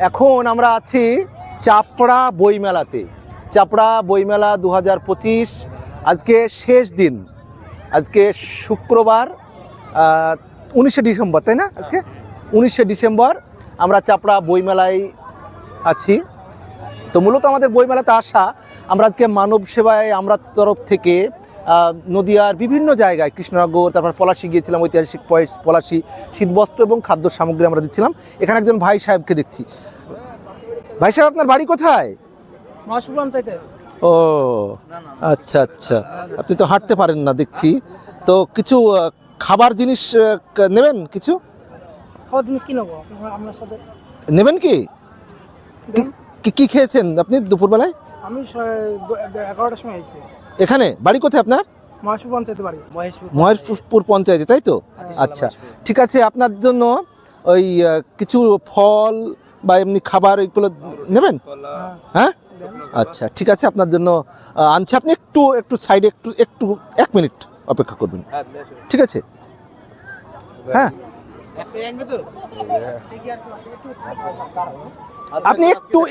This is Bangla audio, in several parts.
এখন আমরা আছি চাপড়া বইমেলাতে। চাপড়া বইমেলা 2025 আজকে শেষ দিন। আজকে শুক্রবার 19শে ডিসেম্বর, তাই না? আজকে 19শে ডিসেম্বর আমরা চাপড়া বইমেলায় আছি। তো মূলত আমাদের বইমেলাতে আসা, আমরা আজকে মানব সেবায় আমরা তরফ থেকে নদিয়ার বিভিন্ন জায়গায় কৃষ্ণনগর, তারপর পলাশী গিয়েছিলাম, ঐতিহাসিক পলাশী, শীতবস্ত্র এবং খাদ্য সামগ্রী আমরা দিচ্ছিলাম। এখানে একজন ভাই সাহেবকে দেখছি। ভাই সাহেব, আপনার বাড়ি কোথায়? ও আচ্ছা আচ্ছা, আপনি তো হাঁটতে পারেন না দেখছি। তো কিছু খাবার জিনিস নেবেন? কিছু খাবার জিনিস কি নেবো আপনার সাথে? নেবেন কি? কি খেয়েছেন আপনি দুপুরবেলায়? আমি 11টার সময় এসেছি। এখানে বাড়ি কোথায় আপনার? মহেশপুর পঞ্চায়েতে বাড়ি। মহেশপুর পঞ্চায়েতে, তাই তো? আচ্ছা ঠিক আছে, আপনার জন্য ওই কিছু ফল বা এমনি খাবার এগুলো নেবেন? হ্যাঁ আচ্ছা ঠিক আছে, আপনার জন্য আনছি। আপনি একটু সাইডে একটু 1 মিনিট অপেক্ষা করবেন, ঠিক আছে? হ্যাঁ, আপনি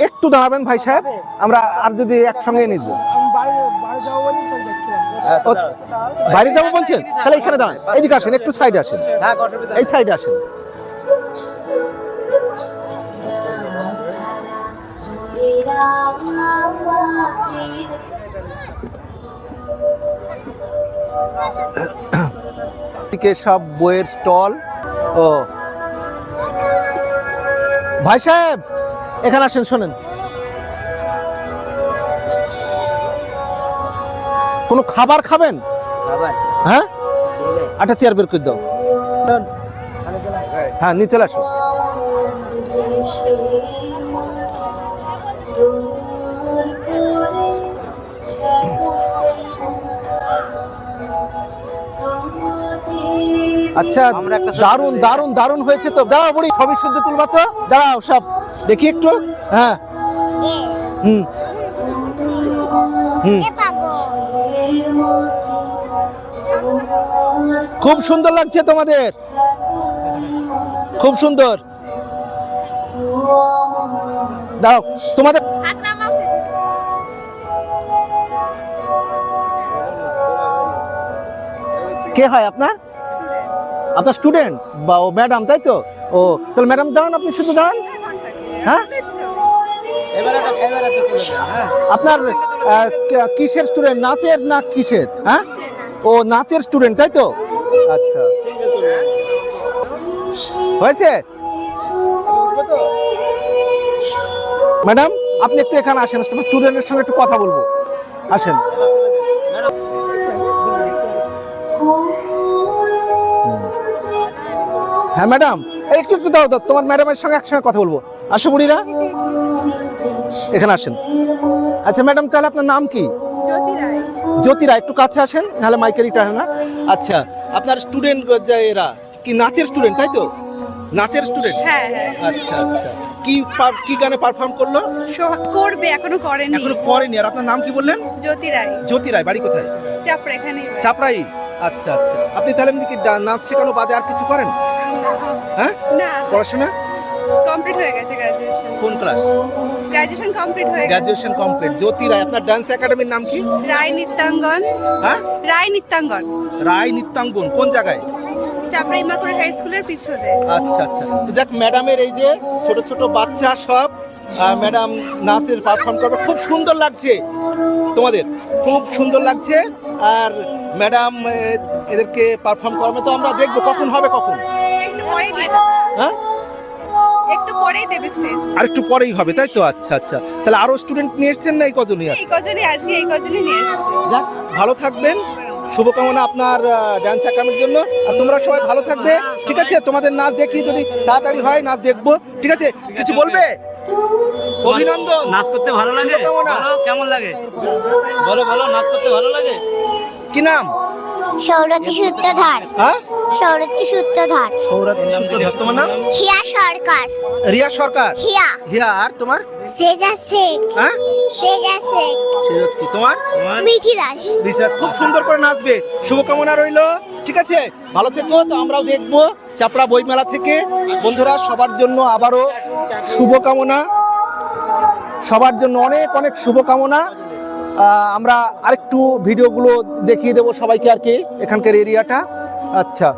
একটু দাঁড়াবেন ভাই সাহেব, আমরা আর যদি একসঙ্গে নিয়ে যাবো। বাইরে যাবো বলছেন? তাহলে এখানে দাঁড়ান, এইদিকে আসেন, একটু সাইডে আসেন, এই সাইডে আসেন। সব বইয়ের স্টল। ও ভাই সাহেব, এখানে আসেন, শোনেন, কোনো খাবার খাবেন? হ্যাঁ, একটা চেয়ার বের করে দাও। হ্যাঁ, নিয়ে চলে আসো। আচ্ছা, দারুণ দারুণ দারুণ হয়েছে তো। দাঁড়াও বুড়ি, ছবি শুদ্ধ তুলবা তো, দাঁড়াও সব দেখি একটু। হ্যাঁ, হুম হুম, খুব সুন্দর লাগছে তোমাদের, খুব সুন্দর। দাও তোমাদের। কে হয় আপনার? আপনার স্টুডেন্ট বা ও ম্যাডাম, তাই তো? ও তাহলে ম্যাডাম দাঁড়ান, আপনি শুধু দাঁড়ান। হ্যাঁ, আপনার কিসের স্টুডেন্ট? নাচের না কিসের? হ্যাঁ, ও নাচের স্টুডেন্ট, তাই তো? আচ্ছা, হয়েছে। ম্যাডাম, আপনি একটু এখানে আসেন, স্টুডেন্টের সঙ্গে একটু কথা বলবো, আসেন। হ্যাঁ ম্যাডাম, একটু দাও, তোমার ম্যাডামের সঙ্গে একসঙ্গে কথা বলবো। আসো বুড়িরা, এখানে আসেন। আচ্ছা ম্যাডাম, তাহলে আপনার নাম কি? জ্যোতি রায়। একটু কাছে আসেন, নাহলে মাইকের ইটা হয় না। আচ্ছা, আপনার স্টুডেন্ট এরা কি নাচের স্টুডেন্ট, তাই তো? নাচের স্টুডেন্ট? হ্যাঁ। আচ্ছা আচ্ছা, কি গানে পারফর্ম করলো? করবে, এখনো করেনি। আর আপনার নাম কি বললেন? জ্যোতি রায়। জ্যোতি রায়, বাড়ি কোথায়? চাপড়া, এখানেই। চাপড়াই। আচ্ছা আচ্ছা, আপনি তাহলে এমনি কি নাচ শেখানো বাদে আর কিছু করেন? হ্যাঁ, না, পড়াশোনা কমপ্লিট হয়ে গেছে। গ্র্যাজুয়েশন। কোন ক্লাস? গ্র্যাজুয়েশন কমপ্লিট হয়ে গেছে। Graduation complete. জ্যোতি রায়, আপনার ডান্স একাডেমির নাম কি? রায় নৃত্যাঙ্গন। হ্যাঁ, রায় নৃত্যাঙ্গন। রায় নৃত্যাঙ্গন। কোন জায়গায়? চাপড়া ইমাকুরেট হাই স্কুলের পিছনে। আচ্ছা আচ্ছা, তো যাক, ম্যাডামের এই যে ছোট ছোট বাচ্চা সব ম্যাডাম নাচের পারফর্ম করবে, খুব সুন্দর লাগছে তোমাদের, খুব সুন্দর লাগছে। আর ম্যাডাম এদেরকে পারফর্ম করবে, তো আমরা দেখবো কখন হবে, কখন? একটু পরেই দিয়ে দেবে। হ্যাঁ, একটু পরেই দেবে স্টেজ। আর একটু পরেই হবে, তাই তো? আচ্ছা আচ্ছা, তাহলে আরো স্টুডেন্ট নিয়ে এসছেন না এই কজনই? এই কজনই আজকে, এই কজনই নিয়ে এসেছি। যাক, ভালো থাকবেন, শুভকামনা আপনার ডান্স একাডেমির জন্য। আর তোমরা সবাই ভালো থাকবে, ঠিক আছে? তোমাদের নাচ দেখি, যদি তাড়াতাড়ি হয় নাচ দেখবো, ঠিক আছে? কিছু বলবে? অভিনন্দন। নাচ করতে ভালো লাগে? কেমন লাগে বলো? নাচ করতে ভালো লাগে? কি নাম? সৌরতী সূত্রধর। হ্যাঁ, সৌরতী সূত্রধর। সৌরতী সূত্রধর। তোমার নাম? হিয়া সরকার। রিয়া সরকার। হিয়া। হিয়া। আর তোমার? সেজা শেখ। হ্যাঁ, সেজা শেখ সেজাশ্রী, তোমার? মিঠি দাস রিচার্জ খুব সুন্দর করে নাচবে, শুভকামনা রইলো। ঠিক আছে, ভালো থেকো। তো আমরাও দেখবো চাপড়া বইমেলা থেকে। বন্ধুরা, সবার জন্য আবারও শুভকামনা, সবার জন্য অনেক অনেক শুভকামনা। আমরা আরেকটু ভিডিওগুলো দেখিয়ে দেবো সবাইকে আর কি, এখানকার এরিয়াটা। আচ্ছা,